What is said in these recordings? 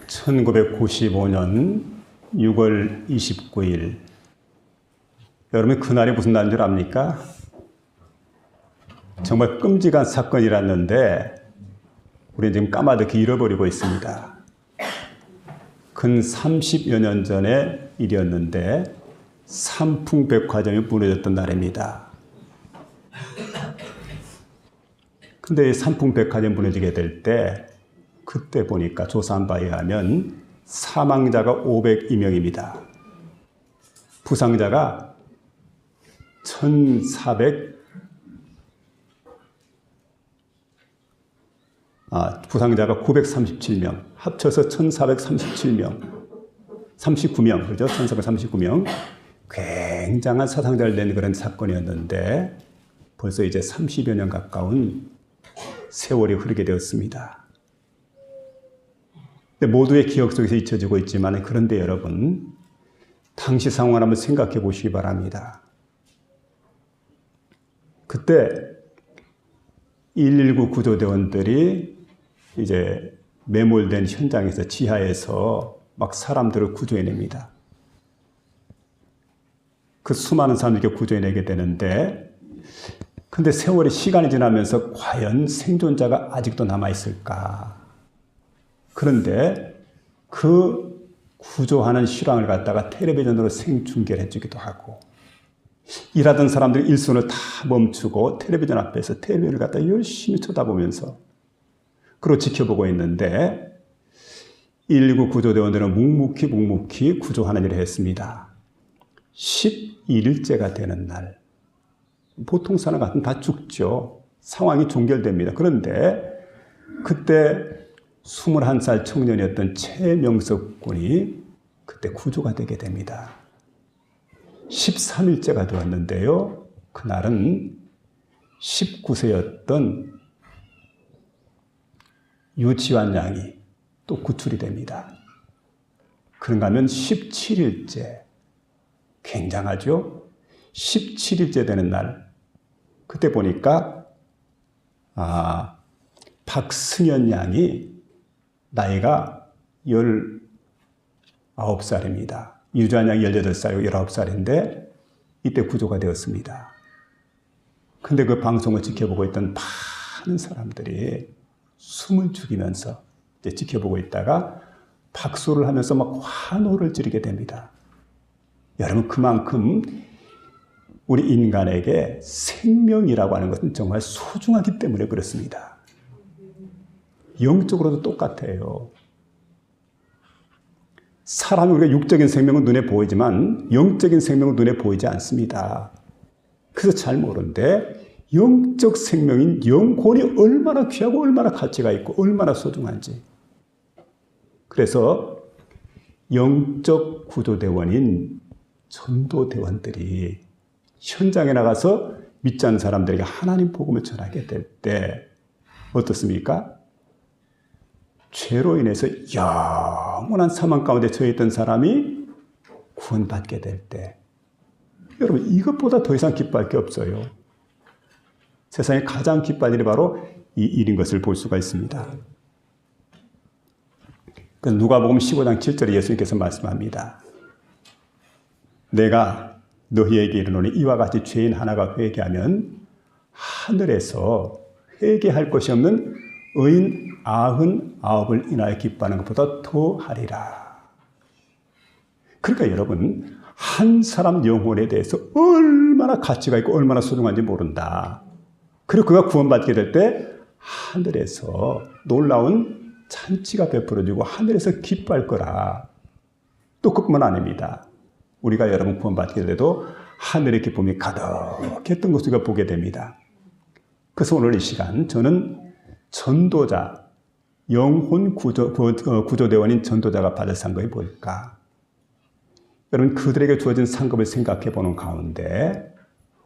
1995년 6월 29일. 여러분, 그날이 무슨 날인 줄 압니까? 정말 끔찍한 사건이랐는데 우리는 지금 까마득히 잃어버리고 있습니다. 근 30여 년 전의 일이었는데 삼풍백화점이 무너졌던 날입니다. 근데 이 삼풍백화점이 무너지게 될 때 그때 보니까 조사한 바에 의하면 사망자가 502명입니다. 부상자가 부상자가 937명, 합쳐서 1437명, 39명, 그렇죠? 1439명. 굉장한 사상자를 낸 그런 사건이었는데 벌써 이제 30여 년 가까운 세월이 흐르게 되었습니다. 근데 모두의 기억 속에서 잊혀지고 있지만 그런데 여러분, 당시 상황을 한번 생각해 보시기 바랍니다. 그때 119 구조대원들이 이제 매몰된 현장에서 지하에서 막 사람들을 구조해냅니다. 그 수많은 사람들을 구조해내게 되는데 근데 세월이 시간이 지나면서 과연 생존자가 아직도 남아있을까? 그런데 그 구조하는 실황을 갖다가 텔레비전으로 생중계를 해주기도 하고 일하던 사람들이 일손을 다 멈추고 텔레비전 앞에서 텔레비전을 갖다 열심히 쳐다보면서 그걸 지켜보고 있는데 119 구조대원들은 묵묵히 구조하는 일을 했습니다. 11일째가 되는 날. 보통 사람 같으면 다 죽죠. 상황이 종결됩니다. 그런데 그때 21살 청년이었던 최명석 군이 그때 구조가 되게 됩니다. 13일째가 되었는데요. 그날은 19세였던 유치환 양이 또 구출이 됩니다. 그런가 하면 17일째. 굉장하죠? 17일째 되는 날. 그때 보니까 박승현 양이 나이가 19살입니다. 유주환 양이 18살이고 19살인데 이때 구조가 되었습니다. 근데 그 방송을 지켜보고 있던 많은 사람들이 숨을 죽이면서 이제 지켜보고 있다가 박수를 하면서 막 환호를 지르게 됩니다. 여러분, 그만큼 우리 인간에게 생명이라고 하는 것은 정말 소중하기 때문에 그렇습니다. 영적으로도 똑같아요. 사람이 우리가 육적인 생명은 눈에 보이지만 영적인 생명은 눈에 보이지 않습니다. 그래서 잘 모르는데 영적 생명인 영혼이 얼마나 귀하고 얼마나 가치가 있고 얼마나 소중한지. 그래서 영적 구조대원인 전도대원들이 현장에 나가서 믿지 않는 사람들에게 하나님 복음을 전하게 될 때 어떻습니까? 죄로 인해서 영원한 사망 가운데 처해있던 사람이 구원받게 될 때, 여러분, 이것보다 더 이상 기뻐할 게 없어요. 세상에 가장 기뻐할 일이 바로 이 일인 것을 볼 수가 있습니다. 그 누가복음 15장 7절에 예수님께서 말씀합니다. 내가 너희에게 이르노니 이와 같이 죄인 하나가 회개하면 하늘에서 회개할 것이 없는 의인 99을 인하여 기뻐하는 것보다 더 하리라. 그러니까 여러분, 한 사람 영혼에 대해서 얼마나 가치가 있고 얼마나 소중한지 모른다. 그리고 그가 구원받게 될 때 하늘에서 놀라운 잔치가 베풀어지고 하늘에서 기뻐할 거라. 또 그뿐만 아닙니다. 우리가 여러분 구원받게 돼도 하늘의 기쁨이 가득했던 것을 우리가 보게 됩니다. 그래서 오늘 이 시간 저는 전도자, 영혼 구조대원인 전도자가 받을 상급이 뭘까? 여러분, 그들에게 주어진 상급을 생각해 보는 가운데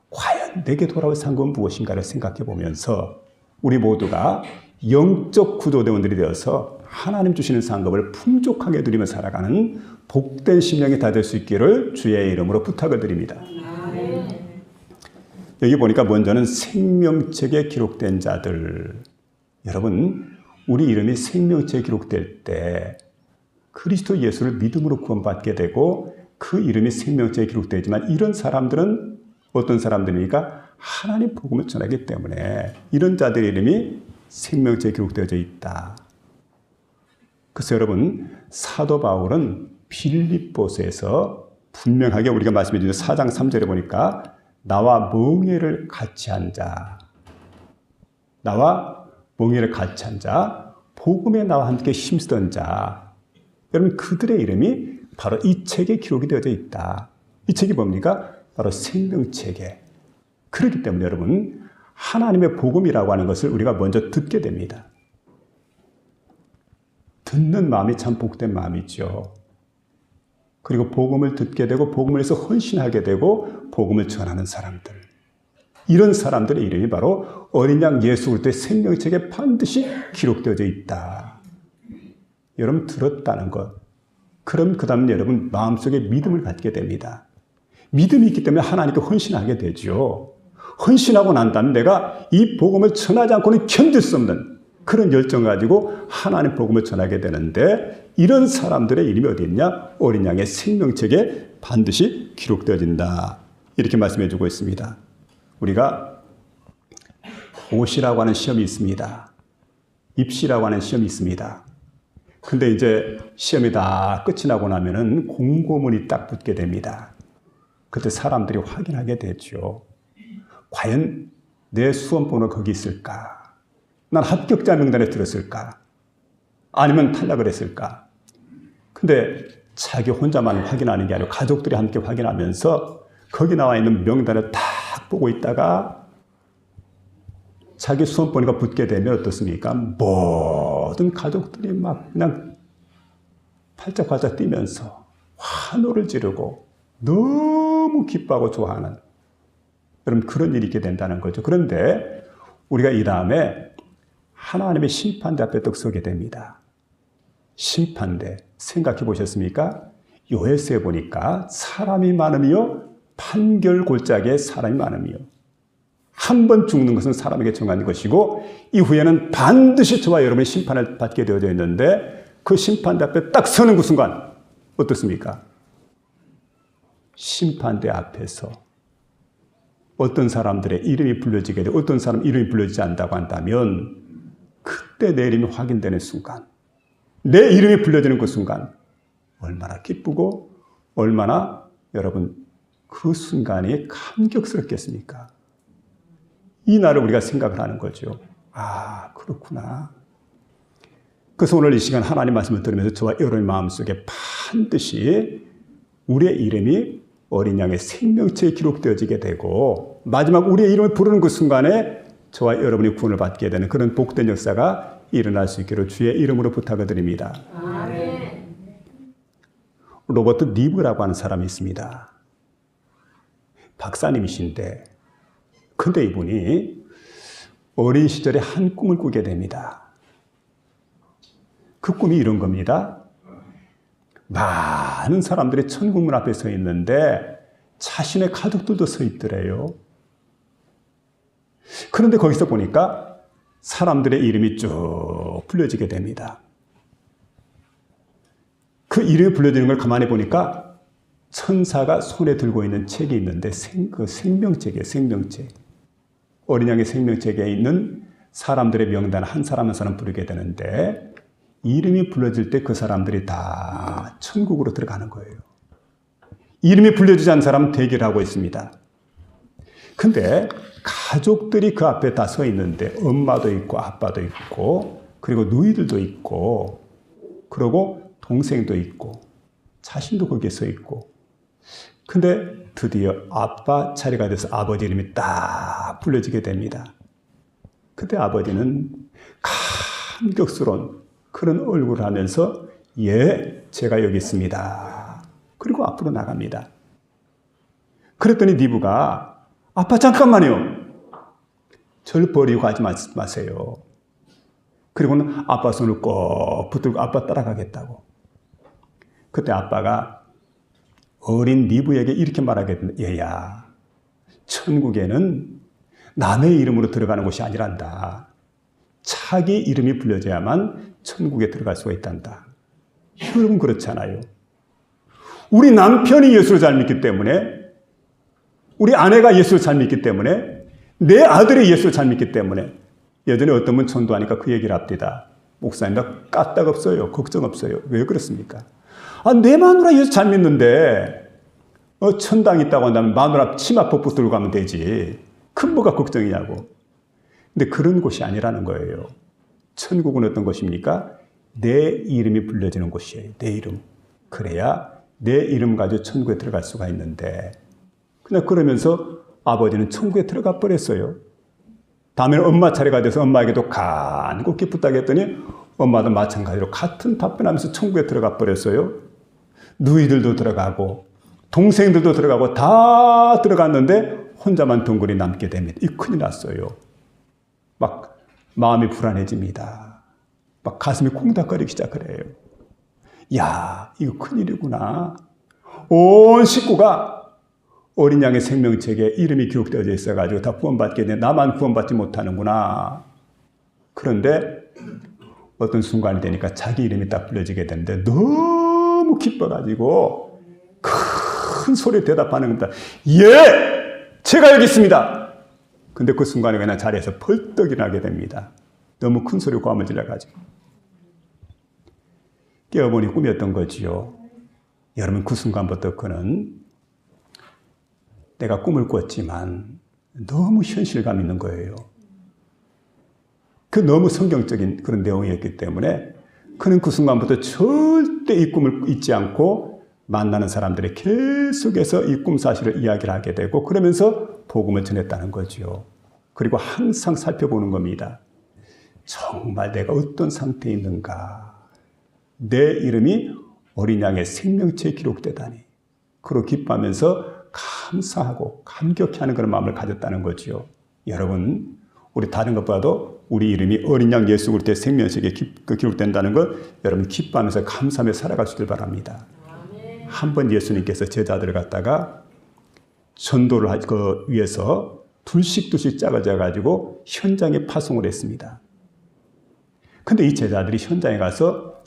과연 내게 돌아올 상급은 무엇인가를 생각해 보면서 우리 모두가 영적 구조대원들이 되어서 하나님 주시는 상급을 풍족하게 누리며 살아가는 복된 심령이 다 될 수 있기를 주의 이름으로 부탁을 드립니다. 여기 보니까 먼저는 생명책에 기록된 자들. 여러분, 우리 이름이 생명책에 기록될 때 그리스도 예수를 믿음으로 구원받게 되고 그 이름이 생명책에 기록되지만 이런 사람들은 어떤 사람들이니까 하나님 복음을 전하기 때문에 이런 자들의 이름이 생명책에 기록되어져 있다. 그래서 여러분 사도 바울은 빌립보서에서 분명하게 우리가 말씀해 주신 4장 3절에 보니까 나와 멍에를 같이 한 자, 나와 멍에를 같이 한 자, 복음에 나와 함께 힘쓰던 자, 여러분 그들의 이름이 바로 이 책에 기록이 되어져 있다. 이 책이 뭡니까? 바로 생명책에. 그렇기 때문에 여러분 하나님의 복음이라고 하는 것을 우리가 먼저 듣게 됩니다. 듣는 마음이 참 복된 마음이죠. 그리고 복음을 듣게 되고 복음을 위해서 헌신하게 되고 복음을 전하는 사람들. 이런 사람들의 이름이 바로 어린 양 예수 그리스도의 생명책에 반드시 기록되어져 있다. 여러분 들었다는 것. 그럼 그 다음에 여러분 마음속에 믿음을 갖게 됩니다. 믿음이 있기 때문에 하나님께 헌신하게 되죠. 헌신하고 난 다음에 내가 이 복음을 전하지 않고는 견딜 수 없는 그런 열정 가지고 하나님 복음을 전하게 되는데 이런 사람들의 이름이 어디 있냐? 어린 양의 생명책에 반드시 기록되어진다. 이렇게 말씀해 주고 있습니다. 우리가 오시라고 하는 시험이 있습니다. 입시라고 하는 시험이 있습니다. 근데 이제 시험이 다 끝이 나고 나면은 공고문이 딱 붙게 됩니다. 그때 사람들이 확인하게 되죠. 과연 내 수험번호가 거기 있을까? 난 합격자 명단에 들었을까? 아니면 탈락을 했을까? 근데 자기 혼자만 확인하는 게 아니고 가족들이 함께 확인하면서 거기 나와 있는 명단을 딱 보고 있다가 자기 수험번호가 붙게 되면 어떻습니까? 모든 가족들이 막 그냥 팔짝팔짝 뛰면서 환호를 지르고 너무 기뻐하고 좋아하는 여러분 그런 일이 있게 된다는 거죠. 그런데 우리가 이 다음에 하나님의 심판대 앞에 딱 서게 됩니다. 심판대 생각해 보셨습니까? 요에스에 보니까 사람이 많으며 판결 골짜기에 사람이 많으며 한 번 죽는 것은 사람에게 정한 것이고 이후에는 반드시 저와 여러분의 심판을 받게 되어져 있는데 그 심판대 앞에 딱 서는 그 순간 어떻습니까? 심판대 앞에서 어떤 사람들의 이름이 불려지게 되고 어떤 사람 이름이 불려지지 않는다고 한다면 그때 내 이름이 확인되는 순간 내 이름이 불려지는 그 순간 얼마나 기쁘고 얼마나 여러분 그 순간이 감격스럽겠습니까? 이 날을 우리가 생각을 하는 거죠. 아 그렇구나. 그래서 오늘 이 시간 하나님 말씀을 들으면서 저와 여러분의 마음속에 반드시 우리의 이름이 어린 양의 생명체에 기록되어지게 되고 마지막 우리의 이름을 부르는 그 순간에 저와 여러분이 구원을 받게 되는 그런 복된 역사가 일어날 수 있기를 주의 이름으로 부탁을 드립니다. 아멘. 로버트 리브라고 하는 사람이 있습니다. 박사님이신데 근데 이분이 어린 시절에 한 꿈을 꾸게 됩니다. 그 꿈이 이런 겁니다. 많은 사람들이 천국문 앞에 서 있는데 자신의 가족들도 서 있더래요. 그런데 거기서 보니까 사람들의 이름이 쭉 불려지게 됩니다. 그 이름이 불려지는 걸 가만히 보니까 천사가 손에 들고 있는 책이 있는데 그 생명책이에요. 생명책. 어린 양의 생명책에 있는 사람들의 명단 한 사람 한 사람 부르게 되는데 이름이 불려질 때 그 사람들이 다 천국으로 들어가는 거예요. 이름이 불려지지 않은 사람은 대기를 하고 있습니다. 근데 가족들이 그 앞에 다 서 있는데 엄마도 있고 아빠도 있고 그리고 누이들도 있고 그리고 동생도 있고 자신도 거기에 서 있고 근데 드디어 아빠 차례가 돼서 아버지 이름이 딱 불려지게 됩니다. 그때 아버지는 감격스러운 그런 얼굴을 하면서 예, 제가 여기 있습니다. 그리고 앞으로 나갑니다. 그랬더니 리브가 아빠 잠깐만요. 절 버리고 가지 마세요. 그리고는 아빠 손을 꼭 붙들고 아빠 따라가겠다고. 그때 아빠가 어린 리브에게 이렇게 말하겠다. 얘야, 천국에는 남의 이름으로 들어가는 곳이 아니란다. 자기 이름이 불려져야만 천국에 들어갈 수가 있단다. 여러분 그렇잖아요. 우리 남편이 예수를 잘 믿기 때문에, 우리 아내가 예수를 잘 믿기 때문에, 내 아들이 예수를 잘 믿기 때문에 예전에 어떤 분 전도하니까 그 얘기를 합니다. 목사님 나 까딱 없어요. 걱정 없어요. 왜 그렇습니까? 내 마누라 예수 잘 믿는데 천당 있다고 한다면 마누라 치마 벗고 들고 가면 되지. 큰 뭐가 걱정이냐고. 근데 그런 곳이 아니라는 거예요. 천국은 어떤 곳입니까? 내 이름이 불려지는 곳이에요. 내 이름. 그래야 내 이름 가지고 천국에 들어갈 수가 있는데, 그냥 그러면서 아버지는 천국에 들어가 버렸어요. 다음에는 엄마 차례가 돼서 엄마에게도 간곡히 부탁했더니 엄마도 마찬가지로 같은 답변하면서 천국에 들어가 버렸어요. 누이들도 들어가고 동생들도 들어가고 다 들어갔는데 혼자만 덩굴이 남게 됩니다. 이 큰일 났어요. 막 마음이 불안해집니다. 막 가슴이 콩닥거리기 시작을 해요. 야, 이거 큰일이구나. 온 식구가 어린 양의 생명책에 이름이 기록되어져 있어가지고 다 구원받게 되는데 나만 구원받지 못하는구나. 그런데 어떤 순간이 되니까 자기 이름이 딱 불려지게 되는데 너무 기뻐가지고 큰 소리로 대답하는 겁니다. 예! 제가 여기 있습니다. 근데 그 순간에 그냥 자리에서 벌떡 일어나게 됩니다. 너무 큰 소리로 고함을 질러가지고. 깨어보니 꿈이었던 거지요. 여러분 그 순간부터 그는 내가 꿈을 꿨지만 너무 현실감 있는 거예요. 그 너무 성경적인 그런 내용이었기 때문에 그는 그 순간부터 절대 이 꿈을 잊지 않고 만나는 사람들이 계속해서 이 꿈 사실을 이야기를 하게 되고 그러면서 복음을 전했다는 거죠. 그리고 항상 살펴보는 겁니다. 정말 내가 어떤 상태에 있는가. 내 이름이 어린 양의 생명체에 기록되다니. 그로 기뻐하면서 감사하고 감격해하는 그런 마음을 가졌다는 거지요. 여러분, 우리 다른 것보다도 우리 이름이 어린 양 예수 그리스도의 생명책에 기록된다는 걸 여러분 기뻐하면서 감사하며 살아가시길 바랍니다. 한번 예수님께서 제자들을 갖다가 전도를 하기 위해서 둘씩 짜가지고 현장에 파송을 했습니다. 근데 이 제자들이 현장에 가서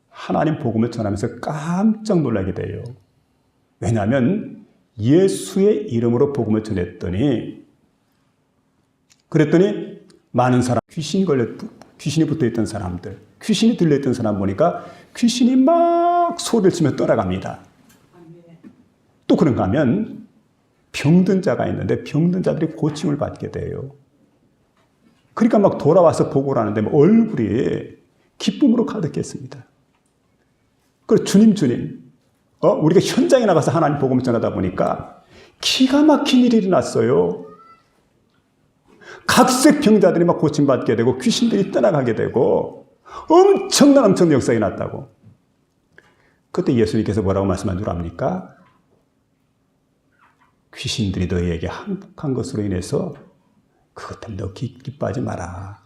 하나님 복음을 전하면서 깜짝 놀라게 돼요. 왜냐하면 예수의 이름으로 복음을 전했더니 그랬더니 많은 사람, 귀신이 붙어있던 사람들, 귀신이 들려있던 사람 보니까 귀신이 막 소리를 치며 떠나갑니다. 또 그런가 하면 병든 자가 있는데 병든 자들이 고침을 받게 돼요. 그러니까 막 돌아와서 보고를 하는데 얼굴이 기쁨으로 가득했습니다. 그래서 주님, 우리가 현장에 나가서 하나님 복음을 전하다 보니까 기가 막힌 일이 일어났어요. 각색 병자들이 막 고침받게 되고 귀신들이 떠나가게 되고 엄청난 역사가 일어났다고. 그때 예수님께서 뭐라고 말씀한 줄 압니까? 귀신들이 너희에게 항복한 것으로 인해서 그것 때문에 너 기뻐하지 마라.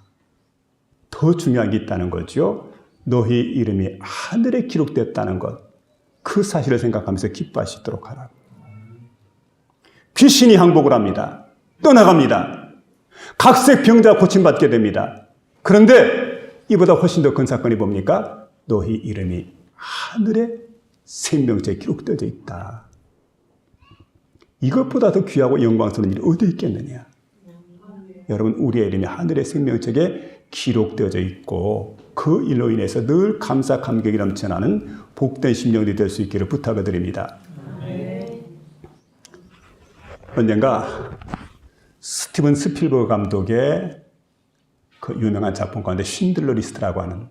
더 중요한 게 있다는 거죠. 너희 이름이 하늘에 기록됐다는 것. 그 사실을 생각하면서 기뻐하시도록 하라. 귀신이 항복을 합니다. 떠나갑니다. 각색 병자 고침받게 됩니다. 그런데 이보다 훨씬 더 큰 사건이 뭡니까? 너희 이름이 하늘에 생명체에 기록되어져 있다. 이것보다 더 귀하고 영광스러운 일이 어디 있겠느냐. 여러분 우리의 이름이 하늘의 생명책에 기록되어져 있고 그 일로 인해서 늘 감사 감격이 넘쳐나는 복된 심령들이 될 수 있기를 부탁을 드립니다. 언젠가 스티븐 스필버그 감독의 그 유명한 작품 가운데 쉰들러 리스트라고 하는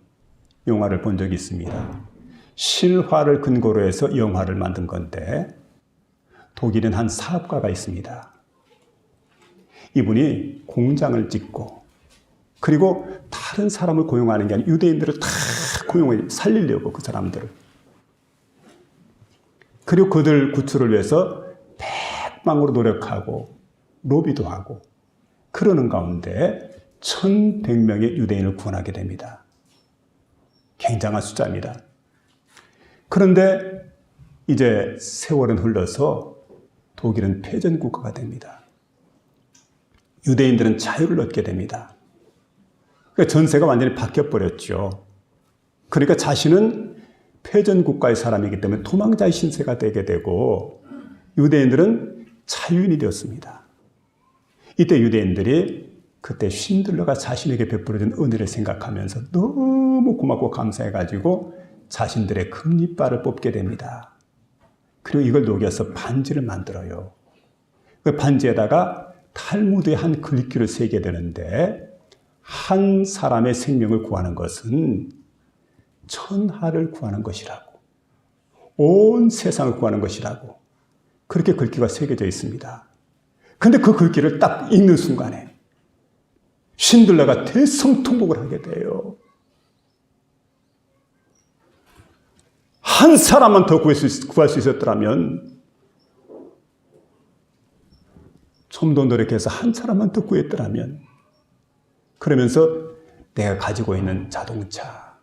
영화를 본 적이 있습니다. 실화를 근거로 해서 영화를 만든 건데 독일엔 한 사업가가 있습니다. 이분이 공장을 짓고 그리고 다른 사람을 고용하는 게 아니라 유대인들을 다 고용해 살리려고 그 사람들을. 그리고 그들 구출을 위해서 백방으로 노력하고 로비도 하고 그러는 가운데 1100명의 유대인을 구원하게 됩니다. 굉장한 숫자입니다. 그런데 이제 세월은 흘러서 독일은 패전국가가 됩니다. 유대인들은 자유를 얻게 됩니다. 그러니까 전세가 완전히 바뀌어버렸죠. 그러니까 자신은 패전 국가의 사람이기 때문에 도망자의 신세가 되게 되고 유대인들은 자유인이 되었습니다. 이때 유대인들이 그때 쉰들러가 자신에게 베풀어준 은혜를 생각하면서 너무 고맙고 감사해가지고 자신들의 금리빨을 뽑게 됩니다. 그리고 이걸 녹여서 반지를 만들어요. 그 반지에다가 탈무드의 한 글귀를 새게 되는데 한 사람의 생명을 구하는 것은 천하를 구하는 것이라고, 온 세상을 구하는 것이라고 그렇게 글귀가 새겨져 있습니다. 근데 그 글귀를 딱 읽는 순간에 쉰들러가 대성통곡을 하게 돼요. 한 사람만 더 구할 수 있었더라면, 좀 더 노력해서 한 사람만 더 구했더라면, 그러면서 내가 가지고 있는 자동차,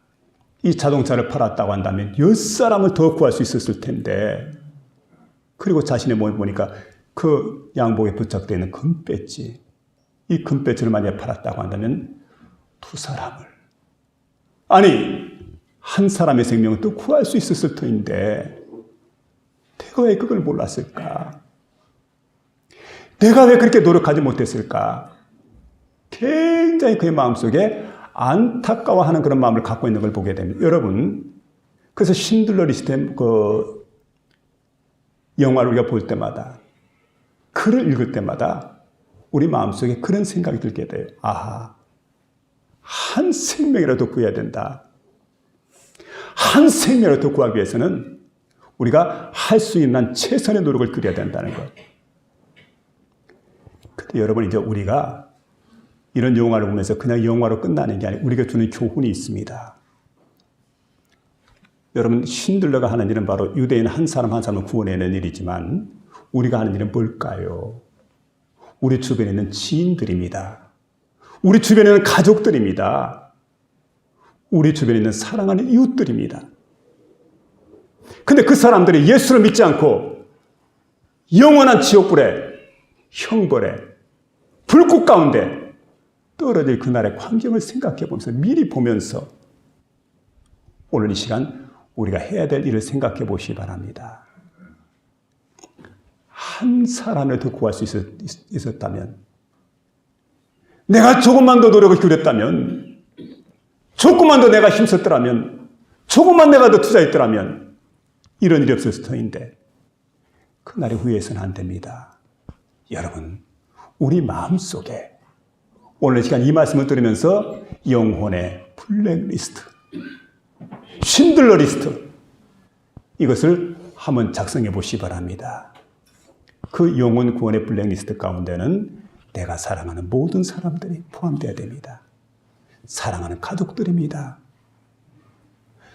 이 자동차를 팔았다고 한다면 10사람을 더 구할 수 있었을 텐데, 그리고 자신의 몸을 보니까 그 양복에 부착되어 있는 금배지, 이 금배지를 만약에 팔았다고 한다면 2사람을, 아니 한 사람의 생명을 또 구할 수 있었을 터인데 내가 왜 그걸 몰랐을까? 내가 왜 그렇게 노력하지 못했을까? 굉장히 그의 마음속에 안타까워하는 그런 마음을 갖고 있는 걸 보게 됩니다. 여러분, 그래서 쉰들러 리스트의 그 영화를 우리가 볼 때마다, 글을 읽을 때마다 우리 마음속에 그런 생각이 들게 돼요. 아하, 한 생명이라도 구해야 된다. 한 생명이라도 구하기 위해서는 우리가 할 수 있는 최선의 노력을 기울여야 된다는 것. 근데 여러분, 이제 우리가 이런 영화를 보면서 그냥 영화로 끝나는 게 아니고 우리가 주는 교훈이 있습니다. 여러분, 쉰들러가 하는 일은 바로 유대인 한 사람 한 사람을 구원해내는 일이지만 우리가 하는 일은 뭘까요? 우리 주변에 있는 지인들입니다. 우리 주변에 있는 가족들입니다. 우리 주변에 있는 사랑하는 이웃들입니다. 근데 그 사람들이 예수를 믿지 않고 영원한 지옥불에, 형벌에, 불꽃 가운데 떨어질 그날의 광경을 생각해 보면서, 미리 보면서 오늘 이 시간 우리가 해야 될 일을 생각해 보시기 바랍니다. 한 사람을 더 구할 수 있었다면, 내가 조금만 더 노력을 기울였다면, 조금만 더 내가 힘썼더라면, 조금만 내가 더 투자했더라면 이런 일이 없었을 터인데 그날이 후회해서는 안 됩니다. 여러분, 우리 마음속에 오늘 시간 이 말씀을 들으면서 영혼의 블랙리스트, 쉰들러 리스트, 이것을 한번 작성해 보시기 바랍니다. 그 영혼 구원의 블랙리스트 가운데는 내가 사랑하는 모든 사람들이 포함되어야 됩니다. 사랑하는 가족들입니다.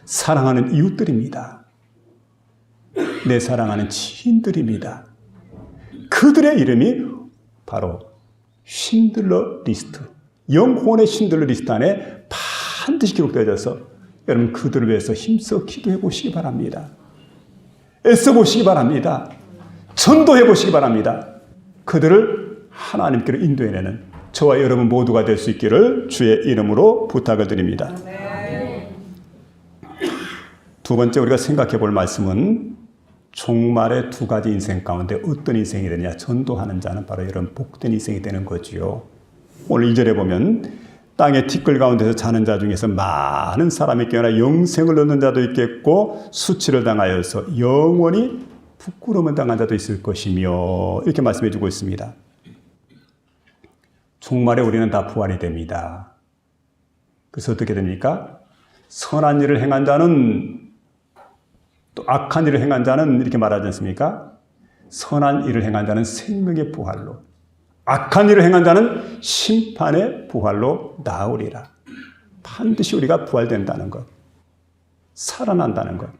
사랑하는 이웃들입니다. 내 사랑하는 지인들입니다. 그들의 이름이 바로 쉰들러 리스트, 영혼의 쉰들러 리스트 안에 반드시 기록되어져서 여러분 그들을 위해서 힘써 기도해 보시기 바랍니다. 애써 보시기 바랍니다. 전도해 보시기 바랍니다. 그들을 하나님께로 인도해내는 저와 여러분 모두가 될 수 있기를 주의 이름으로 부탁을 드립니다. 두 번째 우리가 생각해 볼 말씀은 종말의 두 가지 인생 가운데 어떤 인생이 되느냐. 전도하는 자는 바로 이런 복된 인생이 되는 거지요. 오늘 2절에 보면 땅의 티끌 가운데서 자는 자 중에서 많은 사람이 깨어나 영생을 얻는 자도 있겠고 수치를 당하여서 영원히 부끄러움을 당한 자도 있을 것이며, 이렇게 말씀해 주고 있습니다. 종말에 우리는 다 부활이 됩니다. 그래서 어떻게 됩니까? 선한 일을 행한 자는, 또 악한 일을 행한 자는 이렇게 말하지 않습니까? 선한 일을 행한 자는 생명의 부활로, 악한 일을 행한 자는 심판의 부활로 나으리라. 반드시 우리가 부활된다는 것, 살아난다는 것,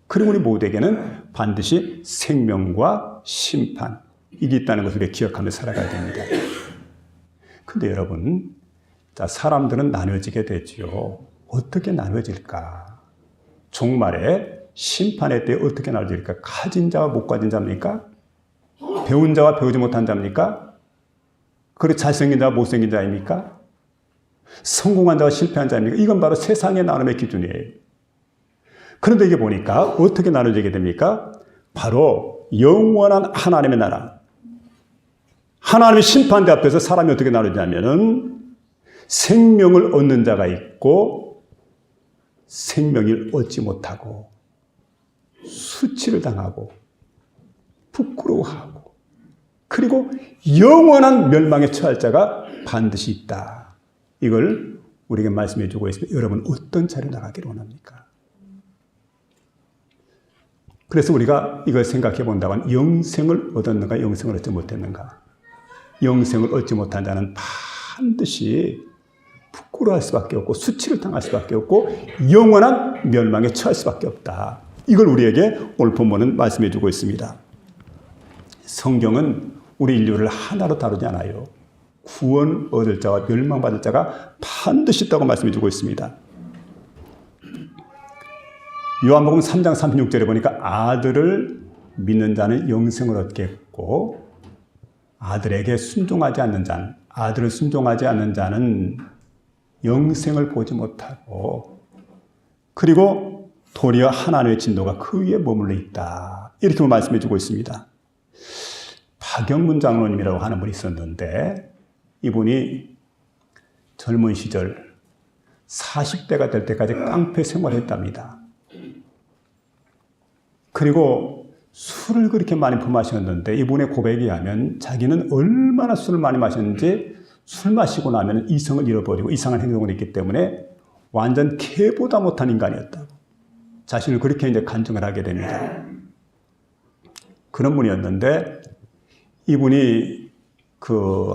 그리고 우리 모두에게는 반드시 생명과 심판, 이게 있다는 것을 기억하며 살아가야 됩니다. 근데 여러분, 자, 사람들은 나눠지게 되지요. 어떻게 나눠질까? 종말에 심판의 때 어떻게 나눠질까? 가진 자와 못 가진 자입니까? 배운 자와 배우지 못한 자입니까? 그리고 잘생긴 자와 못생긴 자입니까? 성공한 자와 실패한 자입니까? 이건 바로 세상의 나눔의 기준이에요. 그런데 이게 보니까 어떻게 나눠지게 됩니까? 바로 영원한 하나님의 나라. 하나님의 심판대 앞에서 사람이 어떻게 나누냐면은 생명을 얻는 자가 있고 생명을 얻지 못하고 수치를 당하고 부끄러워하고 그리고 영원한 멸망에 처할 자가 반드시 있다. 이걸 우리에게 말씀해 주고 있습니다. 여러분 어떤 자리로 나가기를 원합니까? 그래서 우리가 이걸 생각해 본다면 영생을 얻었는가 영생을 얻지 못했는가. 영생을 얻지 못한 자는 반드시 부끄러워할 수밖에 없고 수치를 당할 수밖에 없고 영원한 멸망에 처할 수밖에 없다. 이걸 우리에게 오늘 본문은 말씀해 주고 있습니다. 성경은 우리 인류를 하나로 다루지 않아요. 구원 얻을 자와 멸망받을 자가 반드시 있다고 말씀해 주고 있습니다. 요한복음 3장 36절에 보니까 아들을 믿는 자는 영생을 얻겠고 아들에게 순종하지 않는 자는 아들을 순종하지 않는 자는 영생을 보지 못하고 그리고 도리어 하나님의 진노가 그 위에 머물러 있다. 이렇게 말씀해 주고 있습니다. 박영문 장로님이라고 하는 분이 있었는데 이분이 젊은 시절 40대가 될 때까지 깡패 생활을 했답니다. 그리고 술을 그렇게 많이 품마셨는데 이분의 고백에 의하면 자기는 얼마나 술을 많이 마셨는지 술 마시고 나면 이성을 잃어버리고 이상한 행동을 했기 때문에 완전 개보다 못한 인간이었다고 자신을 그렇게 이제 간증을 하게 됩니다. 그런 분이었는데 이분이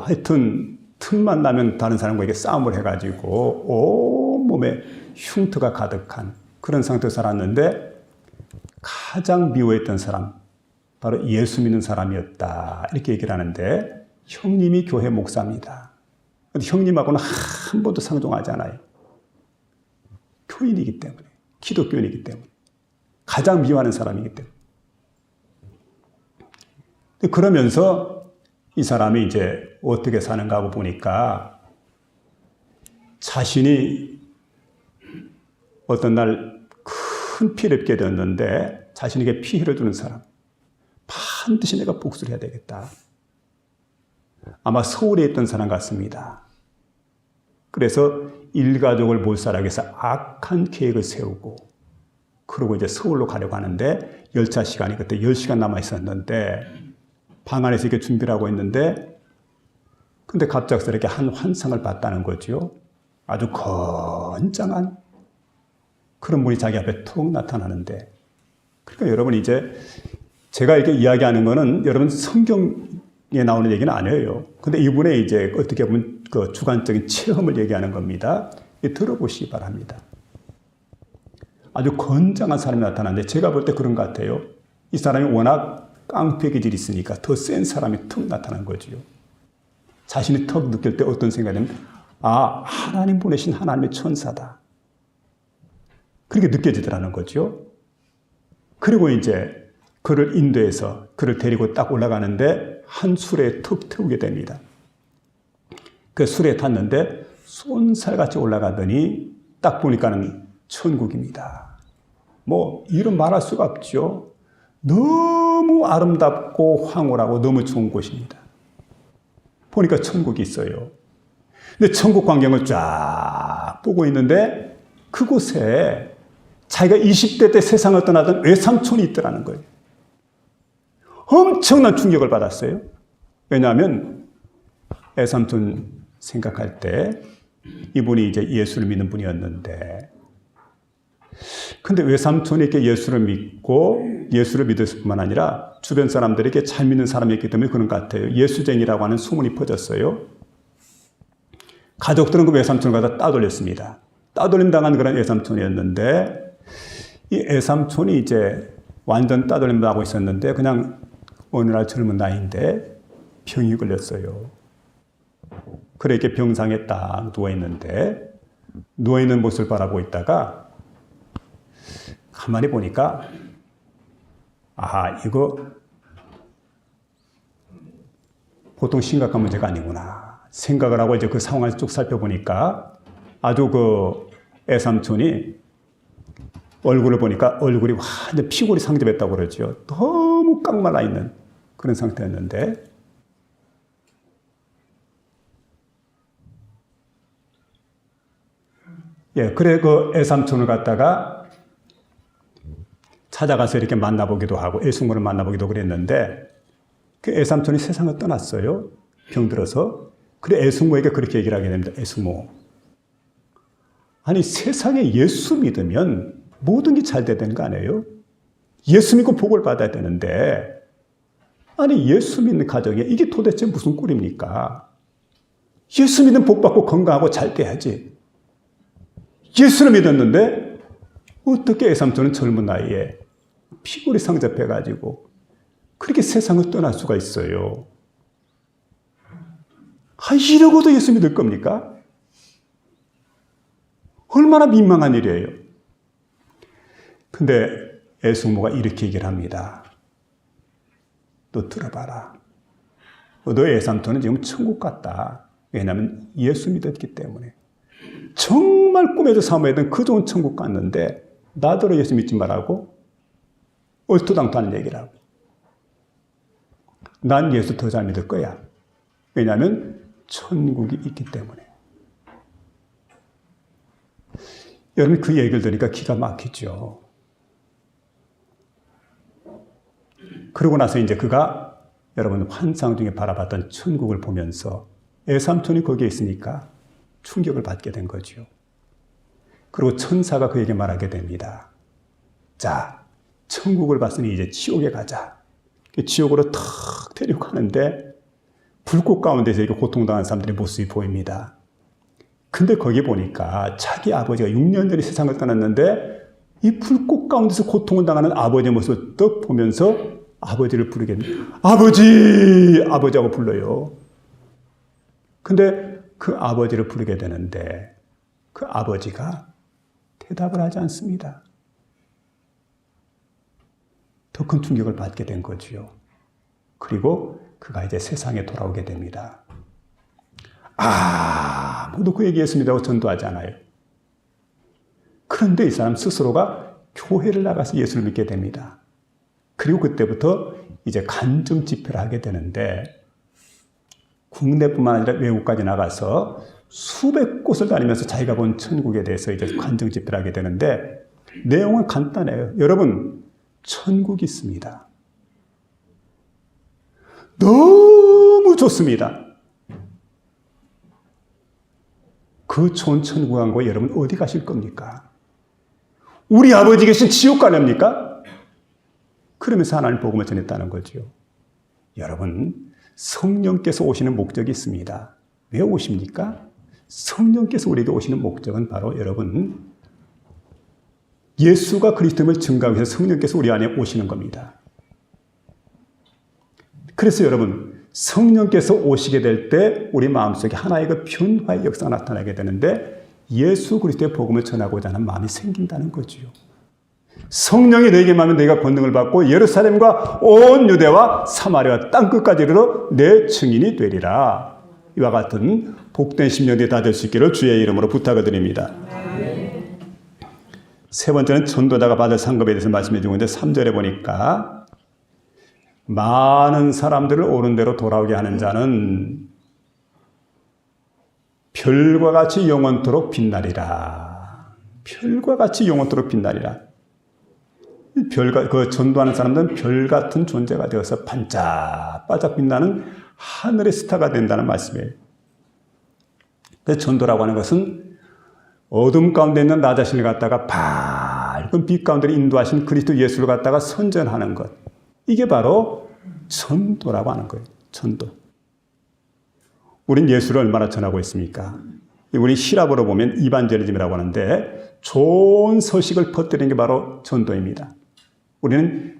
하여튼 틈만 나면 다른 사람과 싸움을 해가지고 온몸에 흉터가 가득한 그런 상태로 살았는데 가장 미워했던 사람 바로 예수 믿는 사람이었다 이렇게 얘기를 하는데 형님이 교회 목사입니다. 근데 형님하고는 한 번도 상종하지 않아요. 교인이기 때문에 기독교인이기 때문에 가장 미워하는 사람이기 때문에 그러면서 이 사람이 이제 어떻게 사는가 하고 보니까 자신이 어떤 날 큰 피해를 입게 되었는데 자신에게 피해를 주는 사람 반드시 내가 복수를 해야 되겠다. 아마 서울에 있던 사람 같습니다. 그래서 일가족을 몰살하기 위해서 악한 계획을 세우고 그러고 이제 서울로 가려고 하는데 열차 시간이 그때 10시간 남아 있었는데 방 안에서 이렇게 준비를 하고 있는데 근데 갑작스럽게 한 환상을 봤다는 거죠. 아주 건장한 그런 분이 자기 앞에 툭 나타나는데 그러니까 여러분 이제 제가 이렇게 이야기하는 거는 여러분 성경에 나오는 얘기는 아니에요. 근데 이분의 이제 어떻게 보면 그 주관적인 체험을 얘기하는 겁니다. 들어보시기 바랍니다. 아주 건장한 사람이 나타나는데 제가 볼 때 그런 것 같아요. 이 사람이 워낙 깡패 기질이 있으니까 더 센 사람이 툭 나타난 거죠. 자신이 턱 느낄 때 어떤 생각이 들면 하나님 보내신 하나님의 천사다. 그렇게 느껴지더라는 거죠. 그리고 이제 그를 인도해서 그를 데리고 딱 올라가는데 한 수레에 툭 태우게 됩니다. 그 수레에 탔는데 쏜살같이 올라가더니 딱 보니까는 천국입니다. 뭐 이런 말할 수가 없죠. 너무 아름답고 황홀하고 너무 좋은 곳입니다. 보니까 천국이 있어요. 근데 천국 광경을 쫙 보고 있는데 그곳에 자기가 20대 때 세상을 떠나던 외삼촌이 있더라는 거예요. 엄청난 충격을 받았어요. 왜냐하면 외삼촌 생각할 때 이분이 이제 예수를 믿는 분이었는데 근데 외삼촌이 이렇게 예수를 믿고 예수를 믿었을 뿐만 아니라 주변 사람들에게 잘 믿는 사람이었기 때문에 그런 것 같아요. 예수쟁이라고 하는 소문이 퍼졌어요. 가족들은 그 외삼촌을 갖다 따돌렸습니다. 따돌림 당한 그런 외삼촌이었는데 이 외삼촌이 이제 완전 따돌림 당하고 있었는데 그냥 어느 날 젊은 나이인데 병이 걸렸어요. 그래 이렇게 병상에 딱 누워있는데 누워있는 모습을 바라보고 있다가 가만히 보니까 이거 보통 심각한 문제가 아니구나 생각을 하고 이제 그 상황을 쭉 살펴보니까 아주 그 애삼촌이 얼굴을 보니까 얼굴이 완전 피골이 상접했다고 그러죠. 너무 깡말라 있는 그런 상태였는데 예, 그래 그 애삼촌을 갖다가 찾아가서 이렇게 만나보기도 하고 애숙모를 만나보기도 그랬는데 그 애삼촌이 세상을 떠났어요. 병들어서. 그래 애숙모에게 그렇게 얘기를 하게 됩니다. 애숙모. 아니 세상에 예수 믿으면 모든 게 잘 되는 거 아니에요? 예수 믿고 복을 받아야 되는데 아니 예수 믿는 가정에 이게 도대체 무슨 꼴입니까? 예수 믿으면 복 받고 건강하고 잘 돼야지. 예수를 믿었는데 어떻게 애삼촌은 젊은 나이에 피골이 상접해가지고 그렇게 세상을 떠날 수가 있어요. 이러고도 예수 믿을 겁니까? 얼마나 민망한 일이에요. 근데 애숙모가 이렇게 얘기를 합니다. 너 들어봐라. 너의 애삼촌은 지금 천국 같다. 왜냐하면 예수 믿었기 때문에. 정말 꿈에도 사모했던 그 좋은 천국 갔는데 나더러 예수 믿지 말라고 얼토당토하는 얘기를 하고 난 예수 더 잘 믿을 거야. 왜냐하면 천국이 있기 때문에. 여러분 그 얘기를 들으니까 기가 막히죠. 그러고 나서 이제 그가 여러분 환상 중에 바라봤던 천국을 보면서 애삼촌이 거기에 있으니까 충격을 받게 된 거죠. 그리고 천사가 그에게 말하게 됩니다. 자, 천국을 봤으니 이제 지옥에 가자. 지옥으로 탁 데리고 가는데 불꽃 가운데서 이렇게 고통당한 사람들의 모습이 보입니다. 근데 거기 보니까 자기 아버지가 6년 전에 세상을 떠났는데 이 불꽃 가운데서 고통을 당하는 아버지의 모습을 떡 보면서 아버지를 부르게 됩니다. 아버지! 아버지하고 불러요. 근데 그 아버지를 부르게 되는데 그 아버지가 대답을 하지 않습니다. 더 큰 충격을 받게 된 거지요. 그리고 그가 이제 세상에 돌아오게 됩니다. 아무도 그에게 예수 믿으라고 전도하지 않아요. 그런데 이 사람 스스로가 교회를 나가서 예수를 믿게 됩니다. 그리고 그때부터 이제 간증 집회를 하게 되는데 국내뿐만 아니라 외국까지 나가서 수백 곳을 다니면서 자기가 본 천국에 대해서 이제 간증 집회를 하게 되는데 내용은 간단해요. 여러분, 천국이 있습니다. 너무 좋습니다. 그 좋은 천국 간 거 여러분 어디 가실 겁니까? 우리 아버지 계신 지옥 가렵니까? 그러면서 하나님 복음을 전했다는 거죠. 여러분, 성령께서 오시는 목적이 있습니다. 왜 오십니까? 성령께서 우리에게 오시는 목적은 바로 여러분, 예수가 그리스도임을 증거하기 위해서 성령께서 우리 안에 오시는 겁니다. 그래서 여러분, 성령께서 오시게 될 때 우리 마음속에 하나의 그 변화의 역사가 나타나게 되는데 예수 그리스도의 복음을 전하고자 하는 마음이 생긴다는 거지요. 성령이 너에게 임하면 너희가 권능을 받고 예루살렘과 온 유대와 사마리아 땅끝까지 이르러 내 증인이 되리라. 이와 같은 복된 10년이 다 될 수 있기를 주의 이름으로 부탁을 드립니다. 세 번째는 전도자가 받을 상급에 대해서 말씀해 주고 있는데 3절에 보니까 많은 사람들을 옳은 대로 돌아오게 하는 자는 별과 같이 영원토록 빛나리라. 별과 같이 영원토록 빛나리라. 그 전도하는 사람들은 별 같은 존재가 되어서 반짝반짝 빛나는 하늘의 스타가 된다는 말씀이에요. 그래서 전도라고 하는 것은 어둠 가운데 있는 나 자신을 갖다가 밝은 빛 가운데 인도하신 그리스도 예수를 갖다가 선전하는 것. 이게 바로 전도라고 하는 거예요. 전도. 우린 예수를 얼마나 전하고 있습니까? 우리 히랍어로 보면 이반제리즘이라고 하는데 좋은 소식을 퍼뜨리는 게 바로 전도입니다. 우리는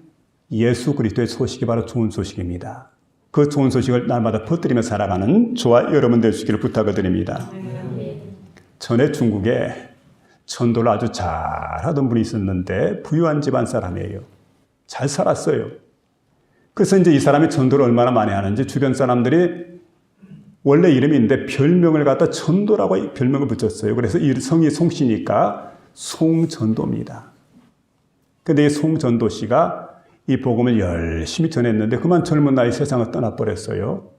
예수 그리스도의 소식이 바로 좋은 소식입니다. 그 좋은 소식을 날마다 퍼뜨리며 살아가는 저와 여러분 될 수 있기를 부탁을 드립니다. 전에 중국에 전도를 아주 잘하던 분이 있었는데 부유한 집안 사람이에요. 잘 살았어요. 그래서 이제 이 사람이 전도를 얼마나 많이 하는지 주변 사람들이 원래 이름이 있는데 별명을 갖다 전도라고 별명을 붙였어요. 그래서 이 성이 송씨니까 송전도입니다. 근데 이 송전도 씨가 이 복음을 열심히 전했는데 그만 젊은 나이 세상을 떠나버렸어요.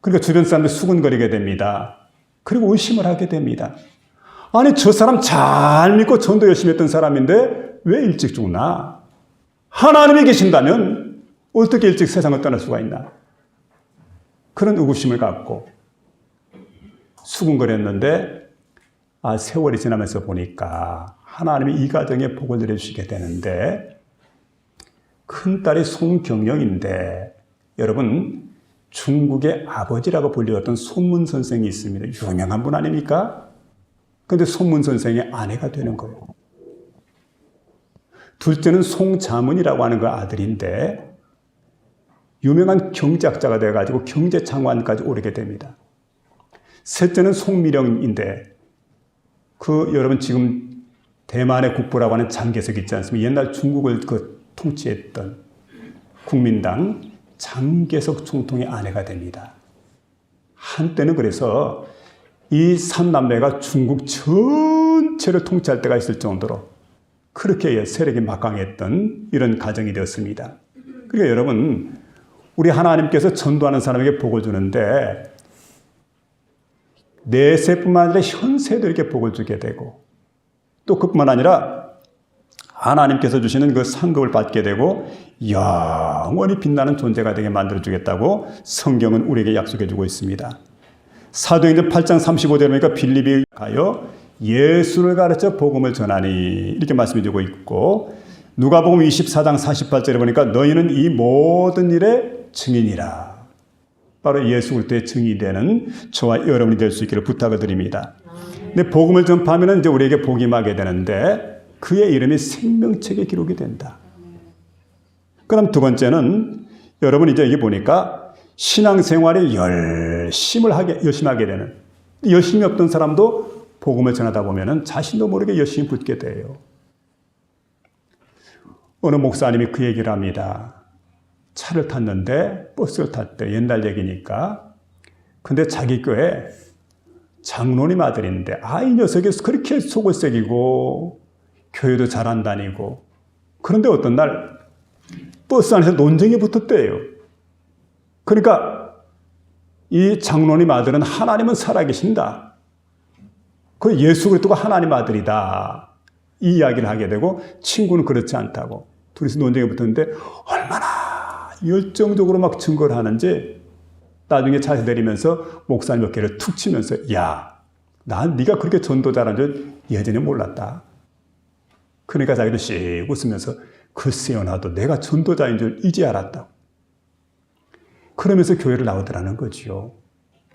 그러니까 주변 사람들이 수군거리게 됩니다. 그리고 의심을 하게 됩니다. 아니, 저 사람 잘 믿고 전도 열심히 했던 사람인데 왜 일찍 죽나? 하나님이 계신다면 어떻게 일찍 세상을 떠날 수가 있나? 그런 의구심을 갖고 수군거렸는데 세월이 지나면서 보니까 하나님이 이 가정에 복을 내려주시게 되는데 큰딸이 송경영인데 여러분 중국의 아버지라고 불리웠던 손문 선생이 있습니다. 유명한 분 아닙니까? 그런데 손문 선생의 아내가 되는 거예요. 둘째는 송자문이라고 하는 그 아들인데 유명한 경제학자가 돼가지고 경제장관까지 오르게 됩니다. 셋째는 송미령인데 여러분 지금 대만의 국부라고 하는 장개석 있지 않습니까? 옛날 중국을 통치했던 국민당 장개석 총통의 아내가 됩니다. 한때는 그래서 이 삼남매가 중국 전체를 통치할 때가 있을 정도로 그렇게 세력이 막강했던 이런 가정이 되었습니다. 그러니까 여러분 우리 하나님께서 전도하는 사람에게 복을 주는데 내세뿐만 아니라 현세들에게 복을 주게 되고 또 그뿐만 아니라 하나님께서 주시는 그 상급을 받게 되고 영원히 빛나는 존재가 되게 만들어주겠다고 성경은 우리에게 약속해주고 있습니다. 사도행전 8장 35절에 보니까 빌립이 가요 예수를 가르쳐 복음을 전하니 이렇게 말씀해주고 있고 누가복음 24장 48절에 보니까 너희는 이 모든 일의 증인이라. 바로 예수 그리스도의 증인이 되는 저와 여러분이 될 수 있기를 부탁을 드립니다. 근데 복음을 전파하면 이제 우리에게 복이 임하게 되는데 그의 이름이 생명책에 기록이 된다. 그럼 두 번째는 여러분 이제 여기 보니까 신앙생활에 열심히 하게 되는 열심히 없던 사람도 복음을 전하다 보면 자신도 모르게 열심히 붙게 돼요. 어느 목사님이 그 얘기를 합니다. 차를 탔는데 버스를 탔대. 옛날 얘기니까. 근데 자기 교회 장로님 아들인데 이 녀석이 그렇게 속을 새기고 교회도 잘 안 다니고 그런데 어떤 날 버스 안에서 논쟁이 붙었대요. 그러니까 이 장로님 아들은 하나님은 살아계신다. 그 예수 그리스도가 하나님 아들이다. 이 이야기를 하게 되고 친구는 그렇지 않다고. 둘이서 논쟁이 붙었는데 얼마나 열정적으로 막 증거를 하는지 나중에 차에서 내리면서 목사님 어깨를 툭 치면서 난 네가 그렇게 전도 잘하는 줄 예전에 몰랐다. 그러니까 자기도 씩 웃으면서 글쎄요 나도 내가 전도자인 줄 이제 알았다. 그러면서 교회를 나오더라는 거지요.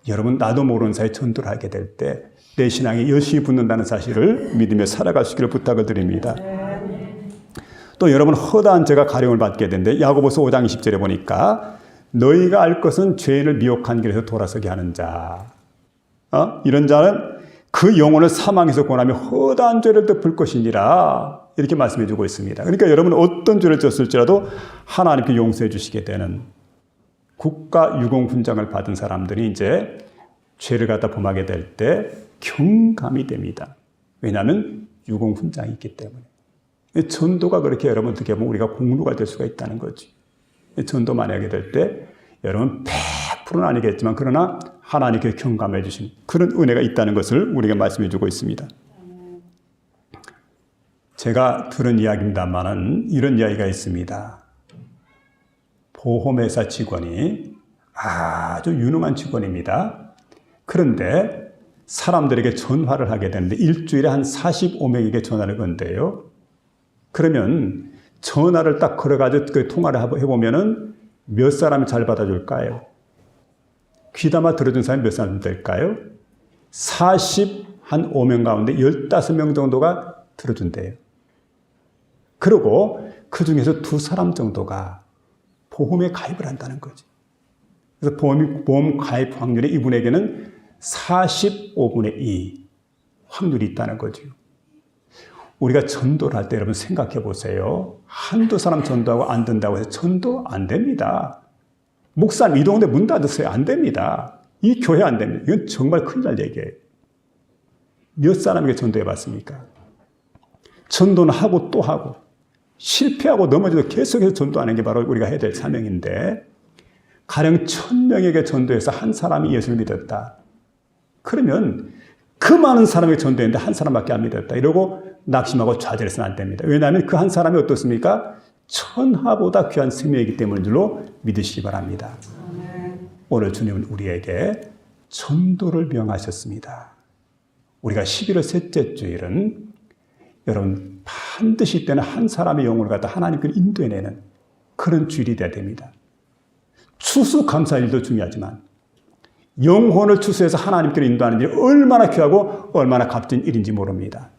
여러분 나도 모르는 사이에 전도를 하게 될 때 내 신앙이 열심히 붙는다는 사실을 믿으며 살아갈 수 있기를 부탁을 드립니다. 또 여러분 허다한 죄가 가령을 받게 되는데 야고보서 5장 20절에 보니까 너희가 알 것은 죄인을 미혹한 길에서 돌아서게 하는 자 이런 자는 그 영혼을 사망에서 구원하며 허다한 죄를 덮을 것이니라 이렇게 말씀해 주고 있습니다. 그러니까 여러분 어떤 죄를 졌을지라도 하나님께 용서해 주시게 되는 국가 유공훈장을 받은 사람들이 이제 죄를 갖다 범하게 될 때 경감이 됩니다. 왜냐하면 유공훈장이 있기 때문에. 전도가 그렇게 여러분 어떻게 보면 우리가 공로가 될 수가 있다는 거지. 전도만 하게 될 때 여러분 100%는 아니겠지만 그러나 하나님께 경감해 주신 그런 은혜가 있다는 것을 우리가 말씀해 주고 있습니다. 제가 들은 이야기입니다만은 이런 이야기가 있습니다. 보험회사 직원이 아주 유능한 직원입니다. 그런데 사람들에게 전화를 하게 되는데 일주일에 한 45명에게 전화를 건데요. 그러면 전화를 딱 걸어가지고 그 통화를 해보면은 몇 사람이 잘 받아줄까요? 귀담아 들어준 사람이 몇 사람 될까요? 45명 가운데 15명 정도가 들어준대요. 그리고 그 중에서 2사람 정도가 보험에 가입을 한다는 거지. 그래서 보험 가입 확률이 이분에게는 45분의 2 확률이 있다는 거죠. 우리가 전도를 할 때 여러분 생각해 보세요. 한두 사람 전도하고 안 된다고 해서 전도 안 됩니다. 목사님 이 동네 문 닫으세요. 안 됩니다. 이 교회 안 됩니다. 이건 정말 큰일 날 얘기예요. 몇 사람에게 전도해 봤습니까? 전도는 하고 또 하고 실패하고 넘어져도 계속해서 전도하는 게 바로 우리가 해야 될 사명인데, 가령 1000명에게 전도해서 한 사람이 예수를 믿었다. 그러면 그 많은 사람에게 전도했는데 한 사람밖에 안 믿었다. 이러고 낙심하고 좌절해서는 안 됩니다. 왜냐하면 그 한 사람이 어떻습니까? 천하보다 귀한 생명이기 때문인 줄로 믿으시기 바랍니다. 오늘 주님은 우리에게 전도를 명하셨습니다. 우리가 11월 셋째 주일은 여러분 반드시 이때는 한 사람의 영혼을 갖다 하나님께 인도해내는 그런 주일이 돼야 됩니다. 추수감사일도 중요하지만 영혼을 추수해서 하나님께로 인도하는 일이 얼마나 귀하고 얼마나 값진 일인지 모릅니다.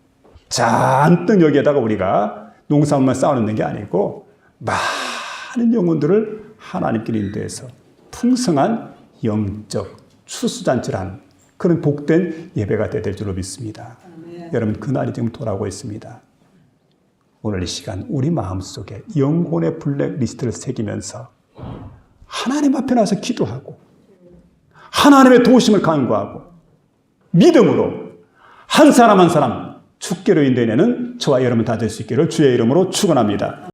잔뜩 여기에다가 우리가 농사만 쌓아놓는 게 아니고 많은 영혼들을 하나님께로 인도해서 풍성한 영적 추수잔치를 하는 그런 복된 예배가 될 줄로 믿습니다. 여러분 그날이 지금 돌아오고 있습니다. 오늘 이 시간 우리 마음속에 영혼의 블랙리스트를 새기면서 하나님 앞에 나서 기도하고 하나님의 도우심을 간구하고 믿음으로 한 사람 한 사람 주께로 인도해내는 저와 여러분 다 될 수 있기를 주의 이름으로 축원합니다.